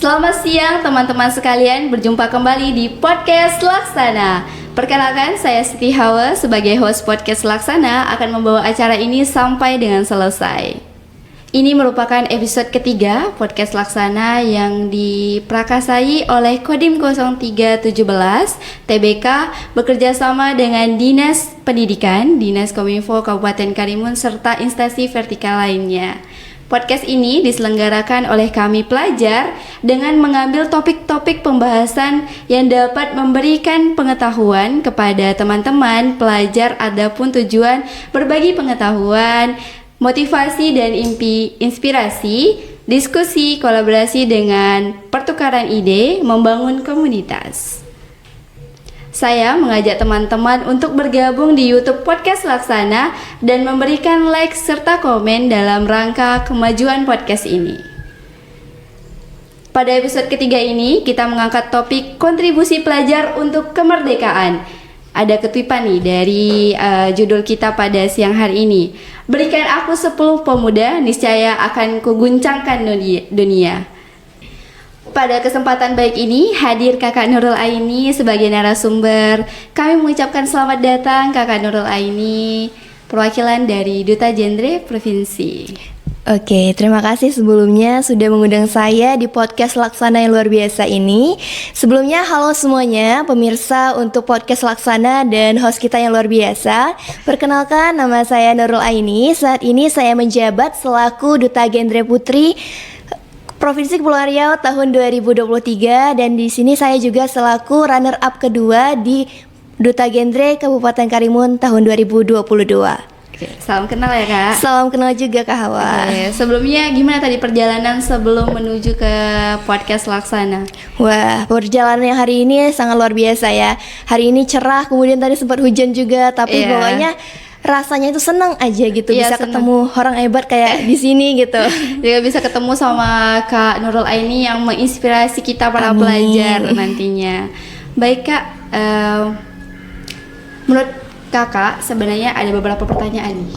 Selamat siang teman-teman sekalian, berjumpa kembali di Podcast Laksana. Perkenalkan, saya Siti Hawa sebagai host Podcast Laksana akan membawa acara ini sampai dengan selesai. Ini merupakan episode ketiga Podcast Laksana yang diprakasai oleh Kodim 0317 TBK bekerja sama dengan Dinas Pendidikan, Dinas Kominfo Kabupaten Karimun serta instansi vertikal lainnya. Podcast ini diselenggarakan oleh kami pelajar dengan mengambil topik-topik pembahasan yang dapat memberikan pengetahuan kepada teman-teman pelajar. Adapun tujuan berbagi pengetahuan, motivasi dan inspirasi, diskusi, kolaborasi dengan pertukaran ide, membangun komunitas. Saya mengajak teman-teman untuk bergabung di YouTube Podcast Laksana dan memberikan like serta komen dalam rangka kemajuan podcast ini. Pada episode ketiga ini, kita mengangkat topik kontribusi pelajar untuk kemerdekaan. Ada kutipan nih dari judul kita pada siang hari ini. Berikan aku 10 pemuda, niscaya akan kuguncangkan dunia. Pada kesempatan baik ini, hadir Kakak Nurul Aini sebagai narasumber. Kami mengucapkan selamat datang Kakak Nurul Aini, perwakilan dari Duta Genre Provinsi. Oke, terima kasih sebelumnya sudah mengundang saya di podcast Laksana yang luar biasa ini. Sebelumnya, halo semuanya, pemirsa untuk podcast Laksana dan host kita yang luar biasa. Perkenalkan, nama saya Nurul Aini. Saat ini saya menjabat selaku Duta Genre Putri Provinsi Kepulauan Riau tahun 2023, dan di sini saya juga selaku runner up kedua di Duta Genre Kabupaten Karimun tahun 2022. Oke, salam kenal ya Kak. Salam kenal juga Kak Hawa. Oke, sebelumnya gimana tadi perjalanan sebelum menuju ke Podcast Laksana? Wah, perjalanan yang hari ini sangat luar biasa ya. Hari ini cerah, kemudian tadi sempat hujan juga, tapi pokoknya rasanya itu senang aja gitu, bisa ketemu orang hebat kayak di sini gitu. Juga bisa ketemu sama Kak Nurul Aini yang menginspirasi kita para pelajar nantinya. Baik Kak, menurut Kakak sebenarnya ada beberapa pertanyaan nih.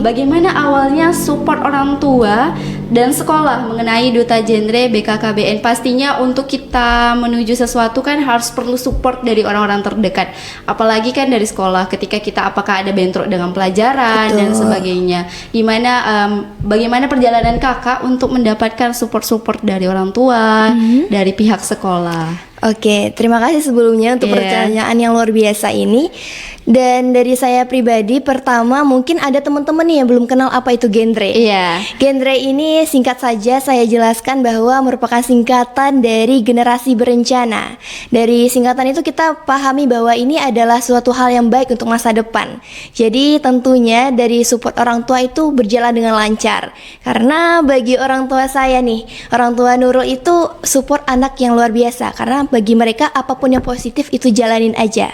Bagaimana awalnya support orang tua dan sekolah mengenai Duta Genre BKKBN? Pastinya untuk kita menuju sesuatu kan harus perlu support dari orang-orang terdekat. Apalagi kan dari sekolah, ketika kita apakah ada bentrok dengan pelajaran dan sebagainya. Bagaimana perjalanan Kakak untuk mendapatkan support dari orang tua, dari pihak sekolah? Oke, terima kasih sebelumnya untuk pertanyaan yang luar biasa ini. Dan dari saya pribadi, pertama mungkin ada teman-teman nih yang belum kenal apa itu genre. Genre ini singkat saja saya jelaskan bahwa merupakan singkatan dari generasi berencana. Dari singkatan itu kita pahami bahwa ini adalah suatu hal yang baik untuk masa depan. Jadi tentunya dari support orang tua itu berjalan dengan lancar. Karena bagi orang tua saya nih, orang tua Nurul itu support anak yang luar biasa. Karena bagi mereka apapun yang positif itu jalanin aja.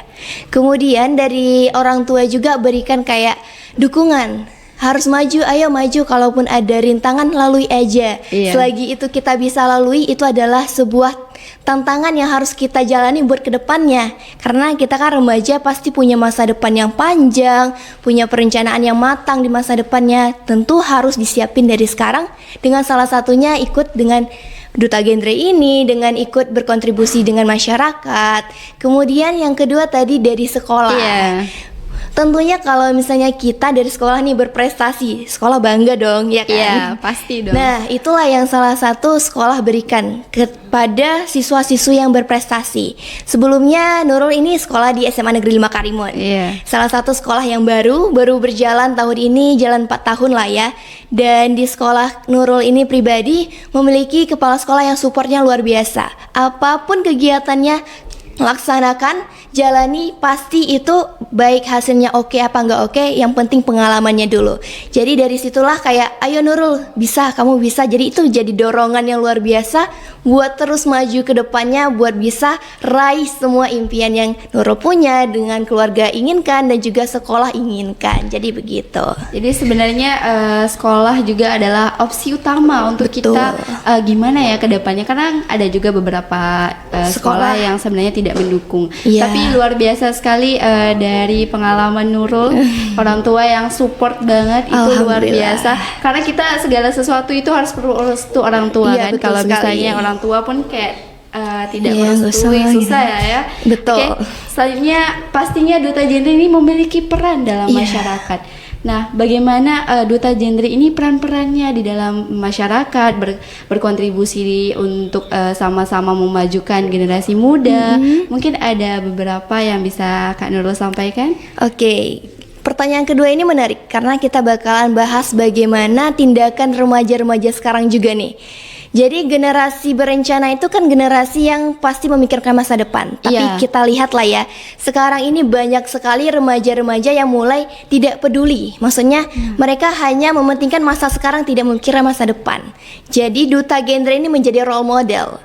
Kemudian dari orang tua juga berikan kayak dukungan, harus maju, ayo maju, kalaupun ada rintangan lalui aja. Selagi itu kita bisa lalui, itu adalah sebuah tantangan yang harus kita jalani buat kedepannya. Karena kita kan remaja pasti punya masa depan yang panjang, punya perencanaan yang matang di masa depannya. Tentu harus disiapin dari sekarang, dengan salah satunya ikut dengan Duta Genre ini, dengan ikut berkontribusi dengan masyarakat. Kemudian yang kedua tadi dari sekolah. Tentunya kalau misalnya kita dari sekolah nih berprestasi, sekolah bangga dong, ya kan? Iya, pasti dong. Nah, itulah yang salah satu sekolah berikan kepada siswa-siswi yang berprestasi. Sebelumnya Nurul ini sekolah di SMA Negeri 5 Karimun. Salah satu sekolah yang baru berjalan tahun ini, jalan 4 tahun lah ya. Dan di sekolah Nurul ini pribadi memiliki kepala sekolah yang supportnya luar biasa. Apapun kegiatannya laksanakan, jalani, pasti itu baik hasilnya oke apa nggak oke, yang penting pengalamannya dulu. Jadi dari situlah kayak ayo Nurul, bisa, kamu bisa. Jadi itu jadi dorongan yang luar biasa buat terus maju ke depannya, buat bisa raih semua impian yang Nurul punya, dengan keluarga inginkan dan juga sekolah inginkan. Jadi begitu. Jadi sebenarnya sekolah juga adalah opsi utama untuk kita gimana ya ke depannya, karena ada juga beberapa sekolah yang sebenarnya tidak tidak mendukung. Iya. Tapi luar biasa sekali dari pengalaman Nurul, orang tua yang support banget itu luar biasa. Karena kita segala sesuatu itu harus perlu restu orang tua kan. Kalau misalnya orang tua pun kayak tidak merestui, susah ya. Betul. Oke, selanjutnya pastinya duta genre ini memiliki peran dalam masyarakat. Nah, bagaimana duta genre ini peran-perannya di dalam masyarakat, berkontribusi untuk sama-sama memajukan generasi muda? Mungkin ada beberapa yang bisa Kak Nurul sampaikan? Oke. Pertanyaan kedua ini menarik karena kita bakalan bahas bagaimana tindakan remaja-remaja sekarang juga nih. Jadi generasi berencana itu kan generasi yang pasti memikirkan masa depan. Tapi kita lihat lah ya, sekarang ini banyak sekali remaja-remaja yang mulai tidak peduli. Maksudnya mereka hanya mementingkan masa sekarang, tidak memikirkan masa depan. Jadi duta genre ini menjadi role model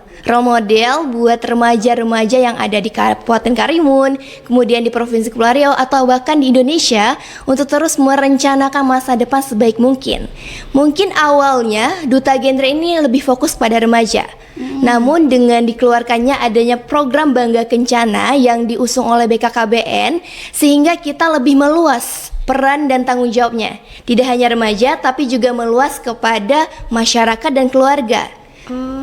buat remaja-remaja yang ada di Kabupaten Karimun, kemudian di Provinsi Kepulauan Riau, atau bahkan di Indonesia untuk terus merencanakan masa depan sebaik mungkin. Mungkin awalnya duta genre ini lebih fokus pada remaja. Namun dengan dikeluarkannya adanya program Bangga Kencana yang diusung oleh BKKBN, sehingga kita lebih meluas peran dan tanggung jawabnya. Tidak hanya remaja tapi juga meluas kepada masyarakat dan keluarga.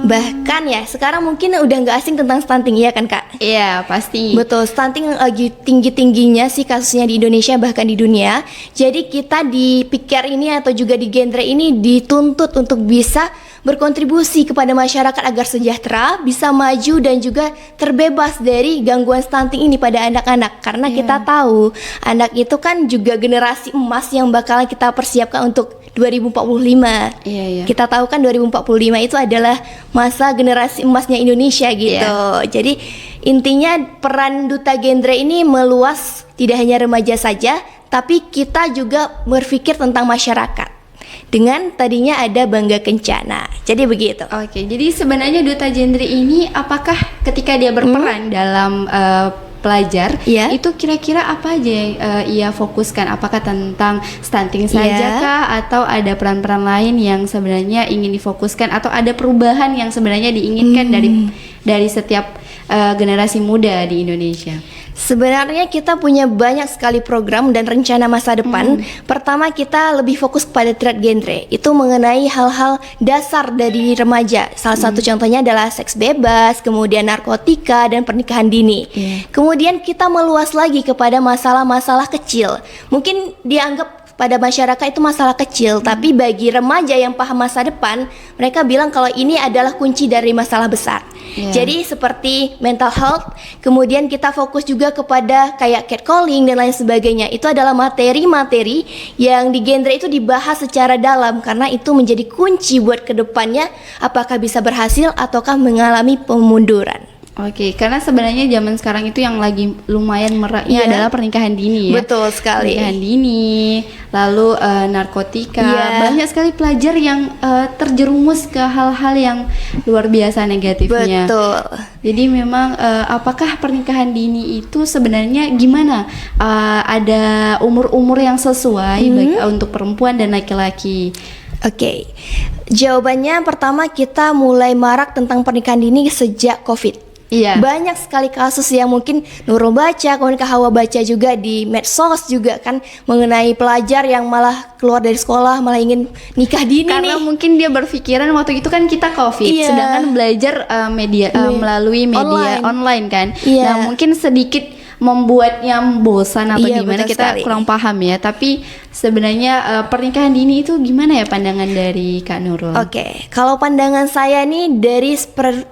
Bahkan ya sekarang mungkin udah nggak asing tentang stunting, ya kan Kak? Iya pasti. Betul, stunting lagi tinggi-tingginya sih kasusnya di Indonesia bahkan di dunia. Jadi kita di PIKR ini atau juga di genre ini dituntut untuk bisa berkontribusi kepada masyarakat agar sejahtera, bisa maju dan juga terbebas dari gangguan stunting ini pada anak-anak. Karena kita tahu anak itu kan juga generasi emas yang bakalan kita persiapkan untuk 2045. Kita tahu kan 2045 itu adalah masa generasi emasnya Indonesia gitu. Jadi intinya peran duta genre ini meluas, tidak hanya remaja saja, tapi kita juga berpikir tentang masyarakat. Dengan tadinya ada Bangga Kencana. Jadi begitu. Oke, jadi sebenarnya duta genre ini apakah ketika dia berperan dalam pelajar, itu kira-kira apa aja yang ia fokuskan? Apakah tentang stunting saja kah, atau ada peran-peran lain yang sebenarnya ingin difokuskan, atau ada perubahan yang sebenarnya diinginkan dari setiap generasi muda di Indonesia? Sebenarnya kita punya banyak sekali program dan rencana masa depan. Pertama, kita lebih fokus pada triad genre. Itu mengenai hal-hal dasar dari remaja. Salah satu contohnya adalah seks bebas, kemudian narkotika dan pernikahan dini. Kemudian kita meluas lagi kepada masalah-masalah kecil. Mungkin dianggap pada masyarakat itu masalah kecil, tapi bagi remaja yang paham masa depan, mereka bilang kalau ini adalah kunci dari masalah besar. Jadi seperti mental health, kemudian kita fokus juga kepada kayak catcalling dan lain sebagainya. Itu adalah materi-materi yang di genre itu dibahas secara dalam, karena itu menjadi kunci buat kedepannya apakah bisa berhasil ataukah mengalami pemunduran. Oke, karena sebenarnya zaman sekarang itu yang lagi lumayan meraknya adalah pernikahan dini ya. Betul sekali. Pernikahan dini, lalu narkotika. Banyak sekali pelajar yang terjerumus ke hal-hal yang luar biasa negatifnya. Betul. Jadi memang apakah pernikahan dini itu sebenarnya gimana? Ada umur-umur yang sesuai baik untuk perempuan dan laki-laki? Oke. Jawabannya pertama, kita mulai marak tentang pernikahan dini sejak COVID. Banyak sekali kasus yang mungkin Nurul baca, kemudian Kak Hawa baca juga di medsos juga kan, mengenai pelajar yang malah keluar dari sekolah malah ingin nikah dini. Karena mungkin dia berpikiran waktu itu kan kita COVID, sedangkan belajar melalui media online kan. Nah mungkin sedikit membuatnya bosan atau gimana, kita kurang paham ya. Tapi sebenarnya pernikahan dini itu gimana ya pandangan dari Kak Nurul? Oke, kalau pandangan saya nih dari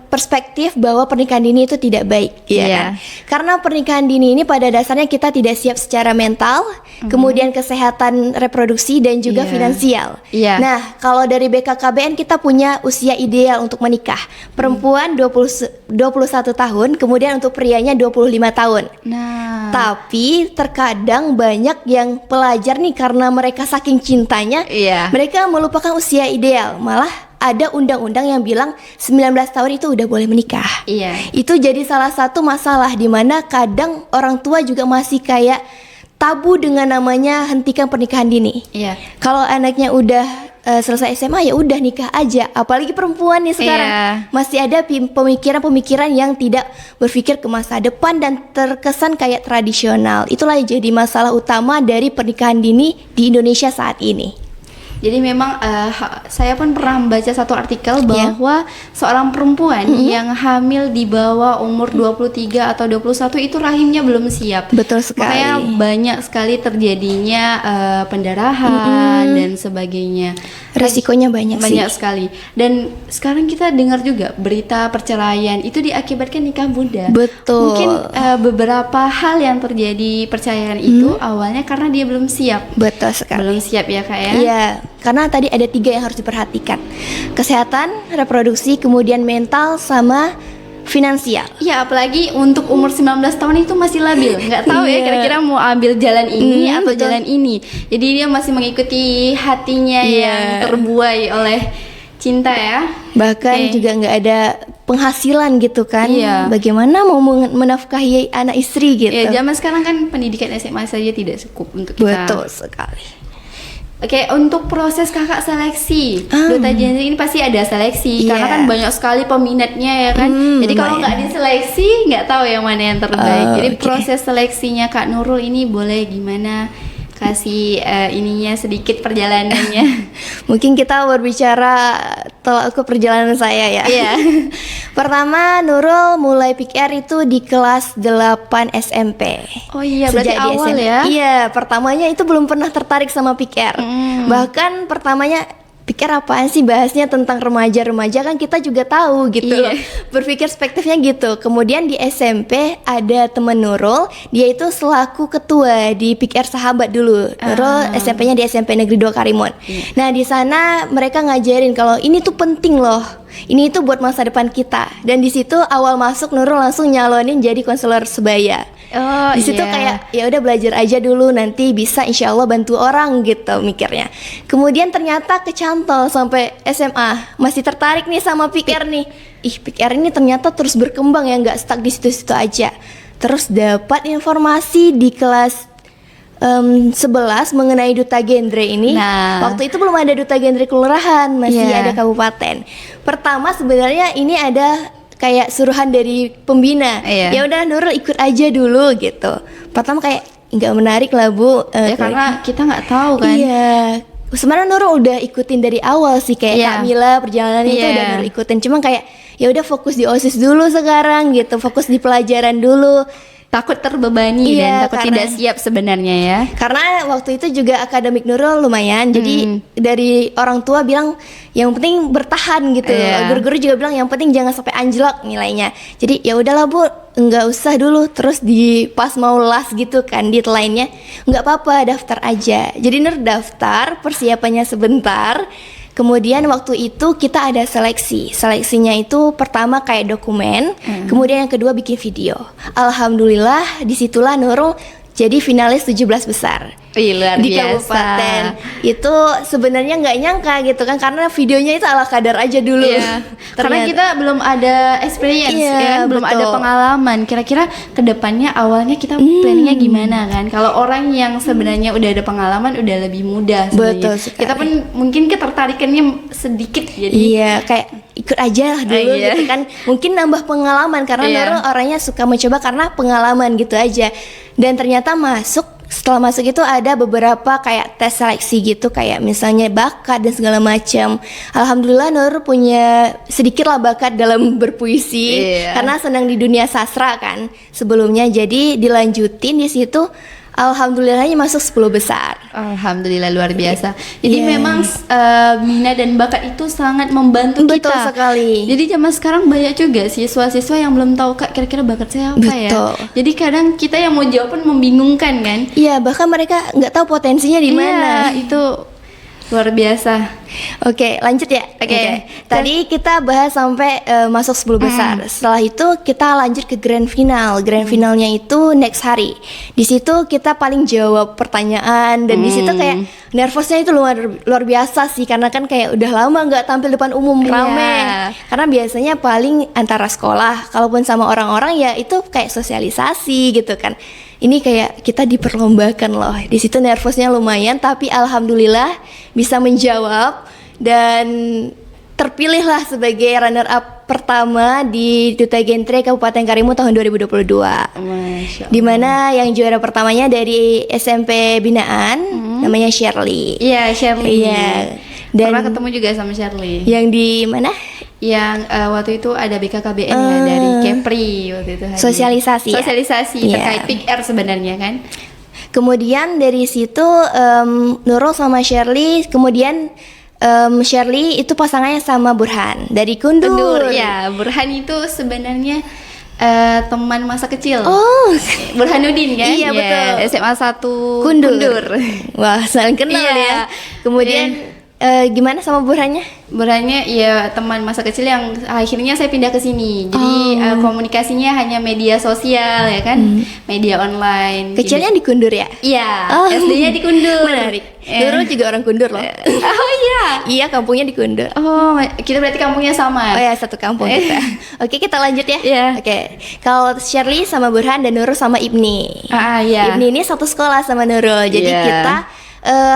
perspektif bahwa pernikahan dini itu tidak baik, kan? Karena pernikahan dini ini pada dasarnya kita tidak siap secara mental, kemudian kesehatan reproduksi dan juga finansial. Nah, kalau dari BKKBN kita punya usia ideal untuk menikah. Perempuan 21 tahun, kemudian untuk prianya 25 tahun. Tapi terkadang banyak yang pelajar nih karena mereka saking cintanya, mereka melupakan usia ideal. Malah ada undang-undang yang bilang 19 tahun itu udah boleh menikah. Itu jadi salah satu masalah di mana kadang orang tua juga masih kayak tabu dengan namanya hentikan pernikahan dini. Iya. Kalau anaknya udah selesai SMA ya udah nikah aja. Apalagi perempuan nih sekarang. Masih ada pemikiran-pemikiran yang tidak berpikir ke masa depan dan terkesan kayak tradisional. Itulah yang jadi masalah utama dari pernikahan dini di Indonesia saat ini. Jadi memang saya pun pernah membaca satu artikel bahwa seorang perempuan yang hamil di bawah umur 23 atau 21 itu rahimnya belum siap. Betul sekali. Makanya banyak sekali terjadinya pendarahan dan sebagainya. Resikonya banyak sih. Banyak sekali. Dan sekarang kita dengar juga berita perceraian itu diakibatkan nikah muda. Betul. Mungkin beberapa hal yang terjadi perceraian itu awalnya karena dia belum siap. Betul sekali. Belum siap ya Kak ya? Iya. Karena tadi ada 3 yang harus diperhatikan. Kesehatan, reproduksi, kemudian mental sama finansial. Ya apalagi untuk umur 19 tahun itu masih labil. Nggak tahu ya kira-kira mau ambil jalan ini atau jalan ini. Jadi dia masih mengikuti hatinya yang terbuai oleh cinta ya. Bahkan juga nggak ada penghasilan gitu kan. Bagaimana mau menafkahi anak istri gitu. Ya zaman sekarang kan pendidikan SMA saja tidak cukup untuk kita. Betul sekali. Oke, untuk proses kakak seleksi Duta Gender ini pasti ada seleksi karena kan banyak sekali peminatnya ya kan. Jadi kalau nggak diseleksi nggak tahu yang mana yang terbaik. Jadi proses seleksinya Kak Nurul ini boleh gimana kasih ininya sedikit perjalanannya. Mungkin kita berbicara tolak ukur perjalanan saya ya. Iya. Pertama Nurul mulai PKR itu di kelas 8 SMP. Oh iya, berarti awal SMP, ya. Iya, pertamanya itu belum pernah tertarik sama PKR. Bahkan pertamanya pikir apaan sih bahasnya tentang remaja-remaja, kan kita juga tahu gitu loh. Berpikir perspektifnya gitu. Kemudian di SMP ada temen Nurul, dia itu selaku ketua di PKR Sahabat dulu. Nurul SMP-nya di SMP Negeri 2 Karimun. Nah di sana mereka ngajarin kalau ini tuh penting loh. Ini itu buat masa depan kita. Dan di situ awal masuk Nurul langsung nyalonin jadi konselor sebaya. Di situ kayak ya udah belajar aja dulu, nanti bisa insya Allah bantu orang gitu mikirnya. Kemudian ternyata kecantol sampai SMA, masih tertarik nih sama PKR nih. PKR ini ternyata terus berkembang ya, nggak stuck di situ-situ aja. Terus dapat informasi di kelas 11 mengenai Duta Gendre ini. Waktu itu belum ada Duta Gendre kelurahan, masih ada kabupaten. Pertama sebenarnya ini ada kayak suruhan dari pembina. Ya udah Nurul ikut aja dulu gitu. Pertama kayak nggak menarik lah Bu. Karena kita nggak tahu kan. Iya. Sebenarnya Nurul udah ikutin dari awal sih kayak Kak Mila perjalanan itu udah Nurul ikutin. Cuma kayak ya udah fokus di OSIS dulu sekarang gitu. Fokus di pelajaran dulu. Takut terbebani dan takut tidak siap sebenarnya ya. Karena waktu itu juga akademik Nurul lumayan. Jadi dari orang tua bilang yang penting bertahan gitu. Guru-guru juga bilang yang penting jangan sampai anjlok nilainya. Jadi ya udahlah Bu, nggak usah dulu. Terus di pas mau las gitu kan di lainnya, nggak apa-apa daftar aja. Jadi Nurul daftar, persiapannya sebentar. Kemudian waktu itu kita ada seleksi. Seleksinya itu pertama kayak dokumen, kemudian yang kedua bikin video. Alhamdulillah disitulah Nurul jadi finalis 17 besar. Luar di biasa. kabupaten. Itu sebenarnya nggak nyangka gitu kan, karena videonya itu ala kadar aja dulu. Karena kita belum ada experience belum ada pengalaman. Kira-kira kedepannya awalnya kita planningnya gimana kan? Kalau orang yang sebenarnya udah ada pengalaman udah lebih mudah sebenarnya. Kita pun mungkin ketertarikannya sedikit jadi. Kayak ikut aja lah dulu gitu kan. Mungkin nambah pengalaman karena Nurul orangnya suka mencoba karena pengalaman gitu aja. Dan ternyata masuk. Setelah masuk itu ada beberapa kayak tes seleksi gitu, kayak misalnya bakat dan segala macam. Alhamdulillah Nur punya sedikit lah bakat dalam berpuisi karena senang di dunia sastra kan sebelumnya. Jadi dilanjutin di situ. Alhamdulillahnya masuk 10 besar. Alhamdulillah luar biasa. Jadi memang minat dan bakat itu sangat membantu kita. Betul sekali. Jadi zaman sekarang banyak juga siswa-siswa yang belum tahu Kak kira-kira bakat saya apa ya. Jadi kadang kita yang mau jawab pun membingungkan kan. Bahkan mereka nggak tahu potensinya di mana. Itu luar biasa. Oke, lanjut ya. Tadi kita bahas sampai masuk 10 besar. Setelah itu kita lanjut ke grand final. Grand finalnya itu next hari. Di situ kita paling jawab pertanyaan dan di situ kayak nervousnya itu luar biasa sih, karena kan kayak udah lama nggak tampil depan umum rame. Karena biasanya paling antara sekolah, kalaupun sama orang-orang ya itu kayak sosialisasi gitu kan. ini kayak kita diperlombakan loh. Di situ nervousnya lumayan, tapi alhamdulillah bisa menjawab dan terpilihlah sebagai runner up pertama di Duta Genre Kabupaten Karimun tahun 2022. Di mana yang juara pertamanya dari SMP binaan namanya Shirley. Iya, Shirley. Iya. Dan pernah ketemu juga sama Shirley. Yang di mana? Yang waktu itu ada BKKBN ya dari Kepri waktu itu. Sosialisasi. Sosialisasi terkait PR sebenarnya kan. Kemudian dari situ Nurul sama Shirley, kemudian Shirley itu pasangannya sama Burhan dari Kundur. Ya, Burhan itu sebenarnya teman masa kecil. Oh, Burhanuddin kan? Iya, betul. SMA 1 Kundur. Wah, saling kenal ya. Kemudian gimana sama Burhannya? Burhannya ya teman masa kecil yang akhirnya saya pindah ke sini. Jadi komunikasinya hanya media sosial ya kan, media online. Kecilnya di Kundur ya? Iya, SD-nya di Kundur. Menarik. Nurul juga orang Kundur loh. Oh iya. Iya, kampungnya di Kundur. Oh, kita berarti kampungnya sama. Oh ya, satu kampung kita. Oke, kita lanjut ya. Iya. Oke. Kalau Shirley sama Burhan dan Nurul sama Ibni. Iya. Ibni ini satu sekolah sama Nurul. Jadi kita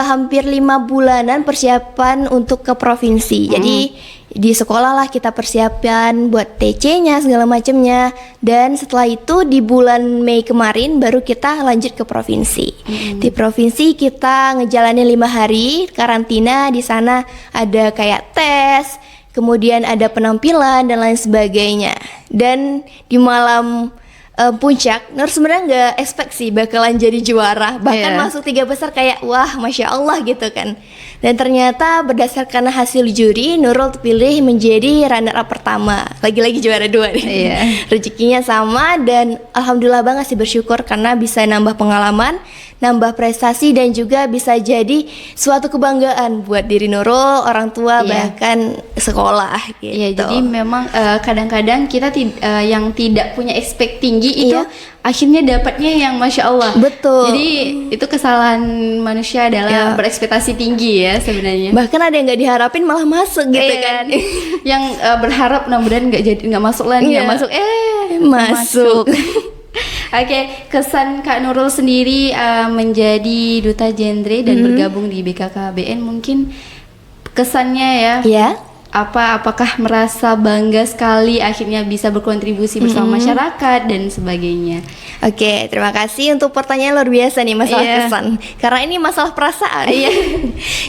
hampir 5 bulanan persiapan untuk ke provinsi. Jadi di sekolah lah kita persiapan buat TC-nya segala macamnya, dan setelah itu di bulan Mei kemarin baru kita lanjut ke provinsi. Di provinsi kita ngejalanin 5 hari karantina. Di sana ada kayak tes, kemudian ada penampilan dan lain sebagainya. Dan di malam puncak, Nur sebenarnya nggak expect sih bakalan jadi juara, bahkan masuk 3 besar, kayak wah masya Allah gitu kan. Dan ternyata berdasarkan hasil juri, Nurul terpilih menjadi runner up pertama, lagi-lagi juara 2 nih. Rezekinya sama, dan alhamdulillah banget sih, bersyukur karena bisa nambah pengalaman, nambah prestasi, dan juga bisa jadi suatu kebanggaan buat diri Nurul, orang tua, bahkan sekolah gitu. Iya, jadi memang kadang-kadang kita yang tidak punya expect tinggi itu akhirnya dapatnya yang masya Allah. Betul. Jadi itu kesalahan manusia adalah berekspektasi tinggi ya sebenarnya. Bahkan ada yang nggak diharapin malah masuk gitu kan. Yang berharap mudah-mudahan nggak masuk lagi, nggak masuk masuk. Oke, kesan Kak Nurul sendiri menjadi duta genre dan bergabung di BKKBN, mungkin kesannya ya. Iya. Apakah merasa bangga sekali akhirnya bisa berkontribusi bersama masyarakat dan sebagainya? Oke, terima kasih untuk pertanyaan luar biasa nih, masalah kesan. Karena ini masalah perasaan.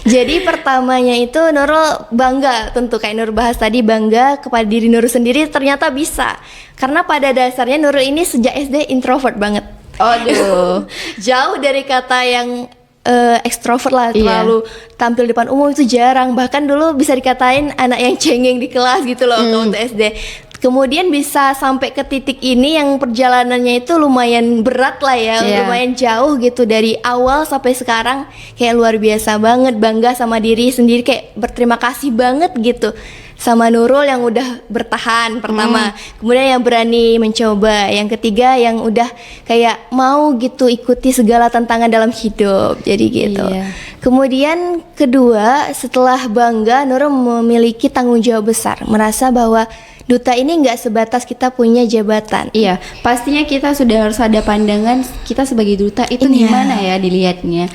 Jadi pertamanya itu Nurul bangga, tentu kayak Nur bahas tadi, bangga kepada diri Nurul sendiri ternyata bisa. Karena pada dasarnya Nurul ini sejak SD introvert banget. Aduh, jauh dari kata yang ekstrovert lah, terlalu tampil depan umum itu jarang. Bahkan dulu bisa dikatain anak yang cengeng di kelas gitu loh waktu SD. Kemudian bisa sampai ke titik ini yang perjalanannya itu lumayan berat lah ya, lumayan jauh gitu dari awal sampai sekarang, kayak luar biasa banget, bangga sama diri sendiri, kayak berterima kasih banget gitu sama Nurul yang udah bertahan pertama, kemudian yang berani mencoba, yang ketiga yang udah kayak mau gitu ikuti segala tantangan dalam hidup, jadi gitu. Kemudian kedua, setelah bangga, Nurul memiliki tanggung jawab besar, merasa bahwa duta ini nggak sebatas kita punya jabatan. Iya, pastinya kita sudah harus ada pandangan kita sebagai duta itu gimana ya dilihatnya.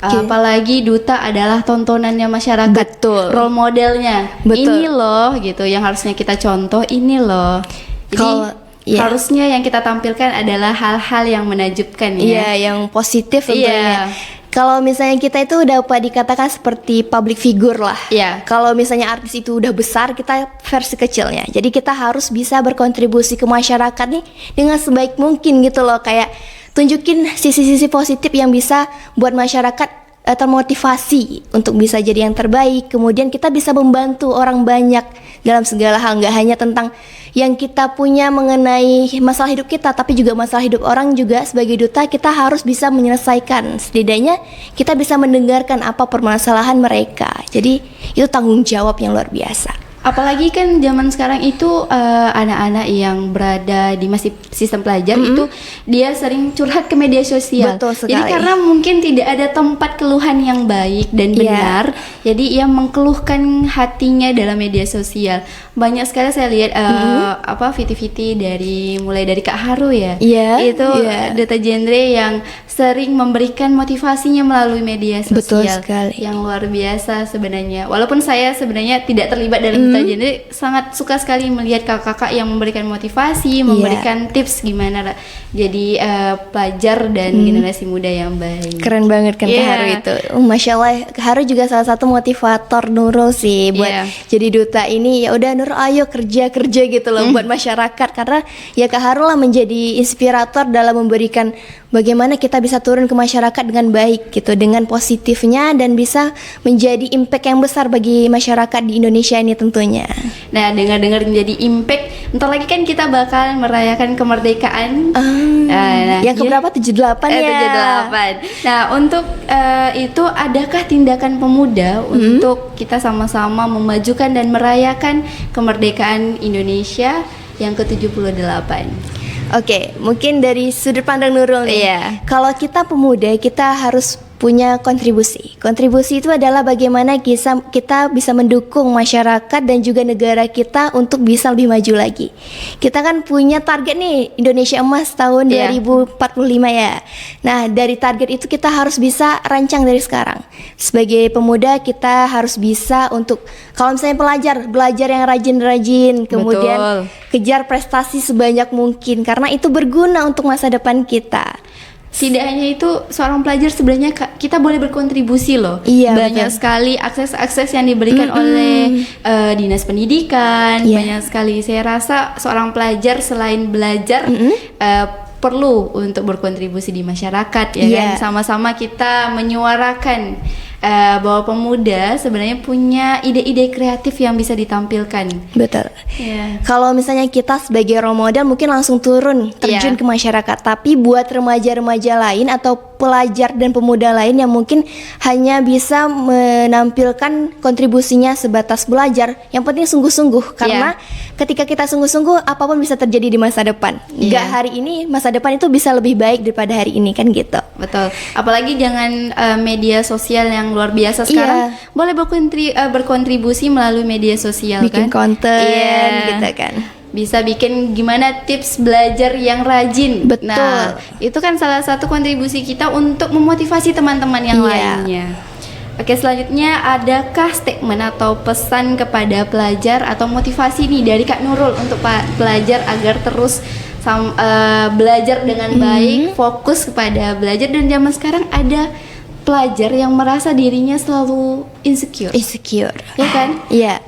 Apalagi duta adalah tontonannya masyarakat, betul, role modelnya. Betul. Ini loh gitu yang harusnya kita contoh, ini loh. Jadi harusnya yang kita tampilkan adalah hal-hal yang menakjubkan ya. Iya, yang positif tentunya. Kalau misalnya kita itu dapat dikatakan seperti public figure lah. Kalau misalnya artis itu udah besar, kita versi kecilnya. Jadi kita harus bisa berkontribusi ke masyarakat nih dengan sebaik mungkin gitu loh. Kayak tunjukin sisi-sisi positif yang bisa buat masyarakat termotivasi untuk bisa jadi yang terbaik. Kemudian kita bisa membantu orang banyak dalam segala hal, nggak hanya tentang yang kita punya mengenai masalah hidup kita, tapi juga masalah hidup orang juga. Sebagai duta kita harus bisa menyelesaikan, setidaknya kita bisa mendengarkan apa permasalahan mereka. Jadi itu tanggung jawab yang luar biasa. Apalagi kan zaman sekarang itu anak-anak yang berada di masih sistem pelajar itu dia sering curhat ke media sosial. Betul sekali. Jadi karena mungkin tidak ada tempat keluhan yang baik dan benar, jadi ia mengeluhkan hatinya dalam media sosial. Banyak sekali saya lihat viti-viti mulai dari Kak Haru ya. Itu Duta Genre yang sering memberikan motivasinya melalui media sosial. Betul sekali. Yang luar biasa sebenarnya. Walaupun saya sebenarnya tidak terlibat dalam jadi sangat suka sekali melihat kakak-kakak yang memberikan motivasi, memberikan tips gimana jadi pelajar dan generasi muda yang baik. Keren banget kan Kak Haru itu. Masya Allah, Kak Haru juga salah satu motivator Nurul sih buat jadi duta ini. Ya udah Nurul, ayo kerja gitu loh buat masyarakat, karena ya Kak Haru lah menjadi inspirator dalam memberikan bagaimana kita bisa turun ke masyarakat dengan baik gitu, dengan positifnya, dan bisa menjadi impact yang besar bagi masyarakat di Indonesia ini tentunya. Nah, dengar-dengar menjadi impact, entar lagi kan kita bakal merayakan kemerdekaan. Yang keberapa? 78 ya? 78. Nah, untuk itu adakah tindakan pemuda untuk kita sama-sama memajukan dan merayakan kemerdekaan Indonesia yang ke-78? Oke, mungkin dari sudut pandang Nurul nih. Kalau kita pemuda, kita harus punya kontribusi. Kontribusi itu adalah bagaimana kita bisa mendukung masyarakat dan juga negara kita untuk bisa lebih maju lagi. Kita kan punya target nih, Indonesia Emas tahun 2045 ya. Nah, dari target itu kita harus bisa rancang dari sekarang. Sebagai pemuda kita harus bisa untuk, kalau misalnya belajar yang rajin-rajin, kemudian kejar prestasi sebanyak mungkin, karena itu berguna untuk masa depan kita. Tidak hanya itu, seorang pelajar sebenarnya kita boleh berkontribusi loh. Banyak sekali akses-akses yang diberikan oleh dinas pendidikan. Banyak sekali. Saya rasa seorang pelajar selain belajar perlu untuk berkontribusi di masyarakat ya kan. Sama-sama kita menyuarakan bahwa pemuda sebenarnya punya ide-ide kreatif yang bisa ditampilkan. Betul. Kalau misalnya kita sebagai role model mungkin langsung turun terjun ke masyarakat, tapi buat remaja-remaja lain atau pelajar dan pemuda lain yang mungkin hanya bisa menampilkan kontribusinya sebatas belajar, yang penting sungguh-sungguh, karena ketika kita sungguh-sungguh apapun bisa terjadi di masa depan. Nggak hari ini, masa depan itu bisa lebih baik daripada hari ini kan gitu. Betul. Apalagi jangan media sosial yang luar biasa sekarang, boleh berkontribusi melalui media sosial, bikin konten gitu kan. Bisa bikin gimana tips belajar yang rajin. Betul. Nah, itu kan salah satu kontribusi kita untuk memotivasi teman-teman yang lainnya. Oke, selanjutnya adakah statement atau pesan kepada pelajar atau motivasi nih dari Kak Nurul untuk pelajar agar terus belajar dengan baik, fokus kepada belajar? Dan zaman sekarang ada pelajar yang merasa dirinya selalu insecure, ya kan?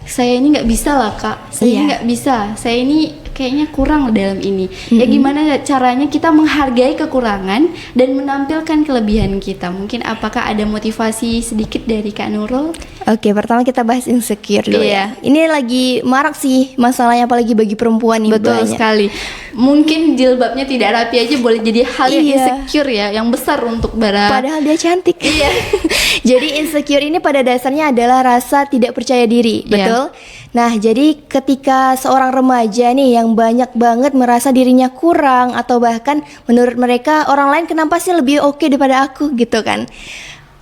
Saya ini nggak bisa lah Kak, saya ini nggak bisa, saya ini kayaknya kurang dalam ini. Ya gimana caranya kita menghargai kekurangan dan menampilkan kelebihan kita? Mungkin apakah ada motivasi sedikit dari Kak Nurul? Oke, pertama kita bahas insecure dulu ya. Ini lagi marak sih masalahnya, apalagi bagi perempuan nih. Betul sekali. Mungkin jilbabnya tidak rapi aja boleh jadi hal yang insecure ya, yang besar untuk padahal dia cantik. Jadi insecure ini pada dasarnya adalah rasa tidak percaya diri, betul? Nah, jadi ketika seorang remaja nih yang banyak banget merasa dirinya kurang, atau bahkan menurut mereka orang lain kenapa sih lebih oke daripada aku gitu kan.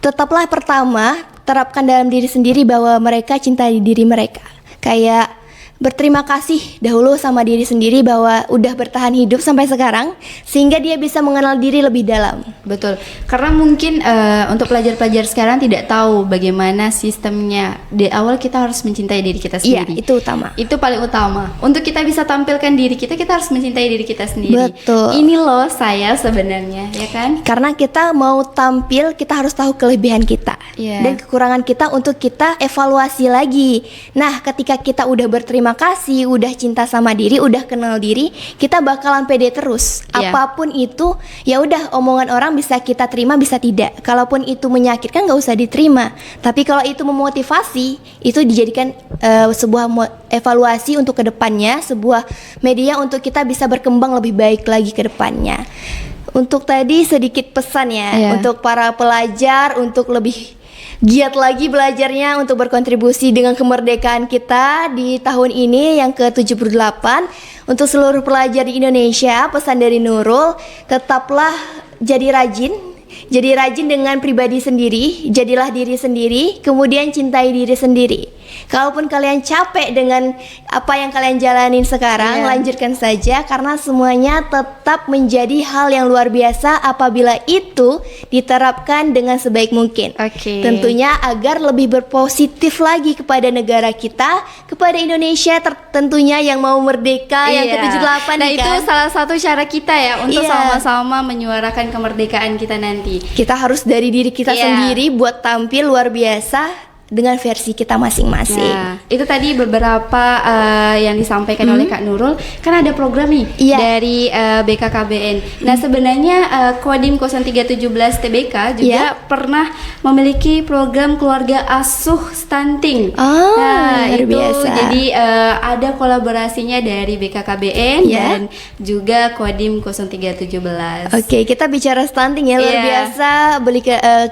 Tetaplah pertama terapkan dalam diri sendiri bahwa mereka cintai diri mereka. Kayak berterima kasih dahulu sama diri sendiri bahwa udah bertahan hidup sampai sekarang, sehingga dia bisa mengenal diri lebih dalam. Betul, karena mungkin untuk pelajar-pelajar sekarang tidak tahu bagaimana sistemnya. Di awal kita harus mencintai diri kita sendiri. Itu utama. Itu paling utama. Untuk kita bisa tampilkan diri kita harus mencintai diri kita sendiri. Betul. Ini loh saya sebenarnya, ya kan? Karena kita mau tampil, kita harus tahu kelebihan kita dan kekurangan kita untuk kita evaluasi lagi. Nah, ketika kita udah berterima kasih, udah cinta sama diri, udah kenal diri, kita bakalan pede terus. Apapun itu, ya udah, omongan orang bisa kita terima, bisa tidak. Kalaupun itu menyakitkan, nggak usah diterima. Tapi kalau itu memotivasi, itu dijadikan sebuah evaluasi untuk kedepannya, sebuah media untuk kita bisa berkembang lebih baik lagi ke depannya. Untuk tadi sedikit pesan ya, untuk para pelajar untuk lebih giat lagi belajarnya untuk berkontribusi dengan kemerdekaan kita di tahun ini yang ke-78. Untuk seluruh pelajar di Indonesia, pesan dari Nurul, tetaplah jadi rajin dengan pribadi sendiri, jadilah diri sendiri, kemudian cintai diri sendiri. Kalaupun kalian capek dengan apa yang kalian jalanin sekarang, lanjutkan saja karena semuanya tetap menjadi hal yang luar biasa apabila itu diterapkan dengan sebaik mungkin. Tentunya agar lebih berpositif lagi kepada negara kita, kepada Indonesia tentunya yang mau merdeka yang ke-78. Nah, itu salah satu cara kita ya untuk sama-sama menyuarakan kemerdekaan kita nanti. Kita harus dari diri kita sendiri buat tampil luar biasa dengan versi kita masing-masing. Nah, itu tadi beberapa yang disampaikan oleh Kak Nurul. Kan ada program nih dari BKKBN. Nah, sebenarnya Kodim 0317 TBK juga pernah memiliki program keluarga asuh stunting. Nah, luar biasa. Jadi ada kolaborasinya dari BKKBN dan juga Kodim 0317. Oke, kita bicara stunting ya, luar biasa.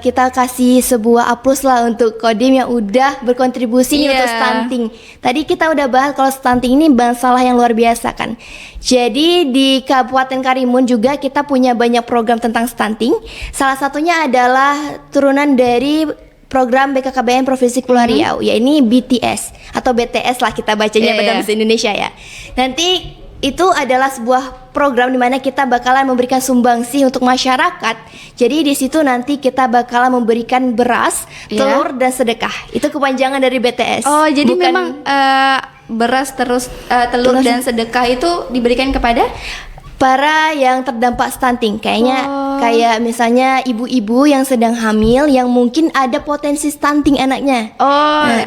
Kita kasih sebuah aplaus lah untuk Kodim yang udah berkontribusi nih untuk stunting. Tadi kita udah bahas kalau stunting ini masalah yang luar biasa kan. Jadi di Kabupaten Karimun juga kita punya banyak program tentang stunting. Salah satunya adalah turunan dari program BKKBN Provinsi Kepulauan Riau, yaitu BTS atau BTS lah kita bacanya pada bahasa Indonesia ya. Nanti itu adalah sebuah program di mana kita bakalan memberikan sumbangsi untuk masyarakat. Jadi di situ nanti kita bakalan memberikan beras, telur dan sedekah. Itu kepanjangan dari BTS. Oh, jadi memang beras telur dan sedekah itu diberikan kepada para yang terdampak stunting, kayak misalnya ibu-ibu yang sedang hamil yang mungkin ada potensi stunting anaknya,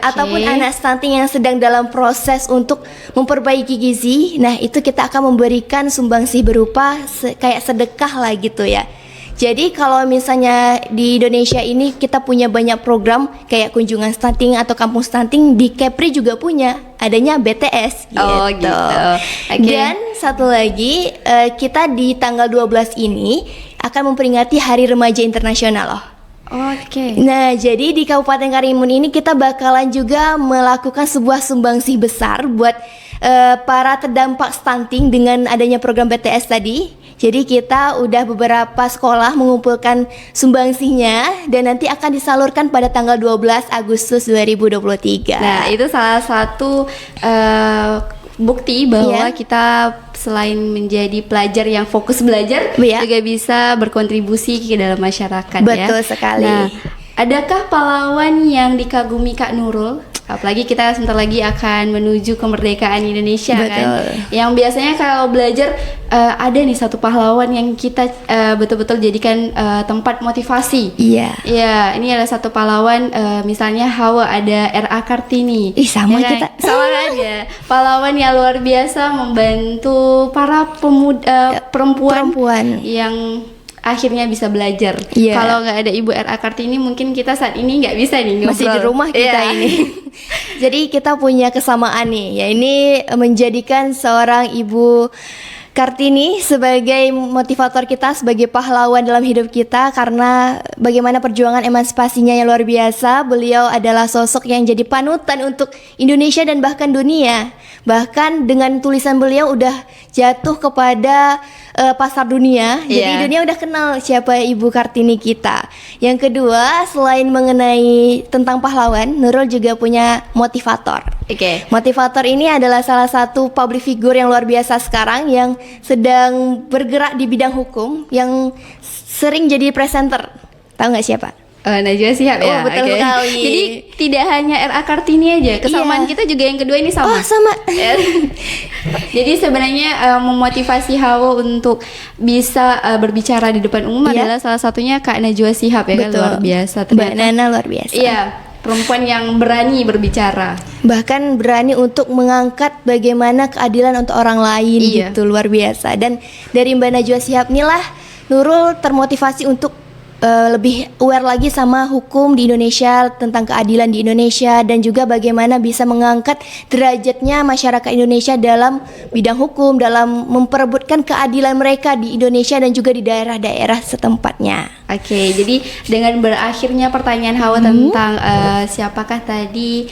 ataupun anak stunting yang sedang dalam proses untuk memperbaiki gizi. Nah, itu kita akan memberikan sumbangsi berupa kayak sedekah lah gitu ya. Jadi kalau misalnya di Indonesia ini kita punya banyak program kayak kunjungan stunting atau kampung stunting, di Kepri juga punya, adanya BTS gitu. Oh gitu. Dan satu lagi, kita di tanggal 12 ini akan memperingati Hari Remaja Internasional loh. Nah, jadi di Kabupaten Karimun ini kita bakalan juga melakukan sebuah sumbangsi besar buat para terdampak stunting dengan adanya program BTS tadi. Jadi kita udah beberapa sekolah mengumpulkan sumbangsinya dan nanti akan disalurkan pada tanggal 12 Agustus 2023. Nah, itu salah satu bukti bahwa kita selain menjadi pelajar yang fokus belajar, juga bisa berkontribusi ke dalam masyarakat. Betul sekali. Nah, adakah pahlawan yang dikagumi Kak Nurul? Apalagi kita sebentar lagi akan menuju kemerdekaan Indonesia kan. Yang biasanya kalau belajar ada nih satu pahlawan yang kita betul-betul jadikan tempat motivasi. Iya, ini ada satu pahlawan, misalnya Hawa, ada R.A. Kartini. Sama kita. Sama kan ya. Pahlawan yang luar biasa membantu para perempuan yang akhirnya bisa belajar. Kalau nggak ada Ibu R.A. Kartini, mungkin kita saat ini nggak bisa nih ngobrol. Masih di rumah kita ini. Jadi kita punya kesamaan nih, ya ini menjadikan seorang Ibu Kartini sebagai motivator kita, sebagai pahlawan dalam hidup kita, karena bagaimana perjuangan emansipasinya yang luar biasa. Beliau adalah sosok yang jadi panutan untuk Indonesia dan bahkan dunia. Bahkan dengan tulisan beliau udah jatuh kepada pasar dunia. Jadi dunia udah kenal siapa Ibu Kartini kita. Yang kedua, selain mengenai tentang pahlawan, Nurul juga punya motivator. Motivator ini adalah salah satu public figure yang luar biasa sekarang yang sedang bergerak di bidang hukum, yang sering jadi presenter. Tahu nggak siapa? Najwa Shihab ya. Betul sekali. Jadi tidak hanya R.A. Kartini aja, kesamaan kita juga yang kedua ini sama. Sama. Jadi sebenarnya memotivasi Hawa untuk bisa berbicara di depan umum adalah salah satunya Kak Najwa Shihab ya. Kan luar biasa. Mbak Nana luar biasa. Perempuan yang berani berbicara, bahkan berani untuk mengangkat bagaimana keadilan untuk orang lain gitu, luar biasa. Dan dari Mbak Najwa Shihab inilah Nurul termotivasi untuk lebih aware lagi sama hukum di Indonesia, tentang keadilan di Indonesia, dan juga bagaimana bisa mengangkat derajatnya masyarakat Indonesia dalam bidang hukum, dalam memperebutkan keadilan mereka di Indonesia dan juga di daerah-daerah setempatnya. Oke, jadi dengan berakhirnya pertanyaan Hawa tentang siapakah tadi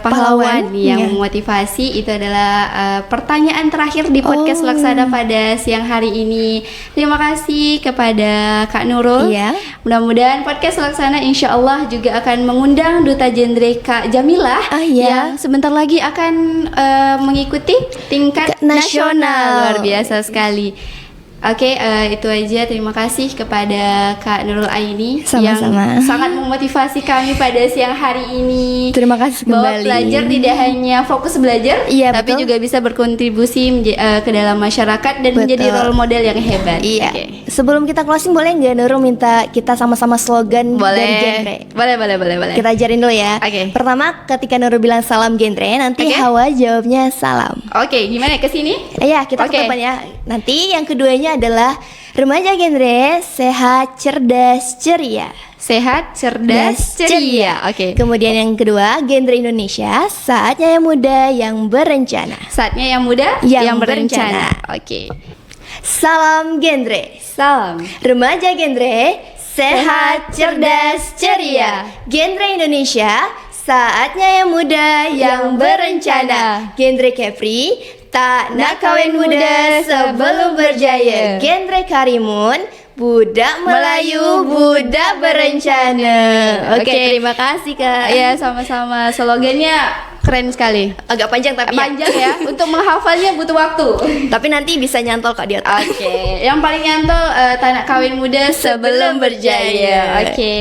pahlawan yang memotivasi, itu adalah pertanyaan terakhir di podcast Laksana pada siang hari ini. Terima kasih kepada Kak Nurul. Iya. Mudah-mudahan podcast Laksana insya Allah juga akan mengundang Duta Genre Kak Jamilah yang sebentar lagi akan mengikuti tingkat nasional. Luar biasa sekali. Oke, itu aja. Terima kasih kepada Kak Nurul Aini yang sangat memotivasi kami pada siang hari ini. Terima kasih kembali. Bahwa pelajar tidak hanya fokus belajar, tapi juga bisa berkontribusi ke dalam masyarakat dan menjadi role model yang hebat. Iya. Okay. Sebelum kita closing, boleh nggak Nurul minta kita sama-sama slogan dari genre? Boleh. Kita ajarin dulu ya. Oke. Pertama, ketika Nurul bilang salam genre, nanti Hawa jawabnya salam. Oke, gimana ke sini? Iya, kita ke depan ya. Nanti yang keduanya adalah remaja genre sehat, cerdas, ceria. Sehat, cerdas, ceria. Oke. Kemudian yang kedua, genre Indonesia, saatnya yang muda yang berencana. Saatnya yang muda yang berencana. Oke. Salam genre. Salam remaja genre sehat, cerdas, ceria. Genre Indonesia, saatnya yang muda yang berencana. Genre Kepri, tak nak kawin muda sebelum berjaya. Genre Karimun, budak Melayu, budak berencana. Oke, terima kasih Kak. Ya, sama-sama. Slogannya keren sekali. Agak panjang tapi panjang ya. Untuk menghafalnya butuh waktu. Tapi nanti bisa nyantol Kak di otak. Oke. Yang paling nyantol tak nak kawin muda sebelum berjaya. Oke.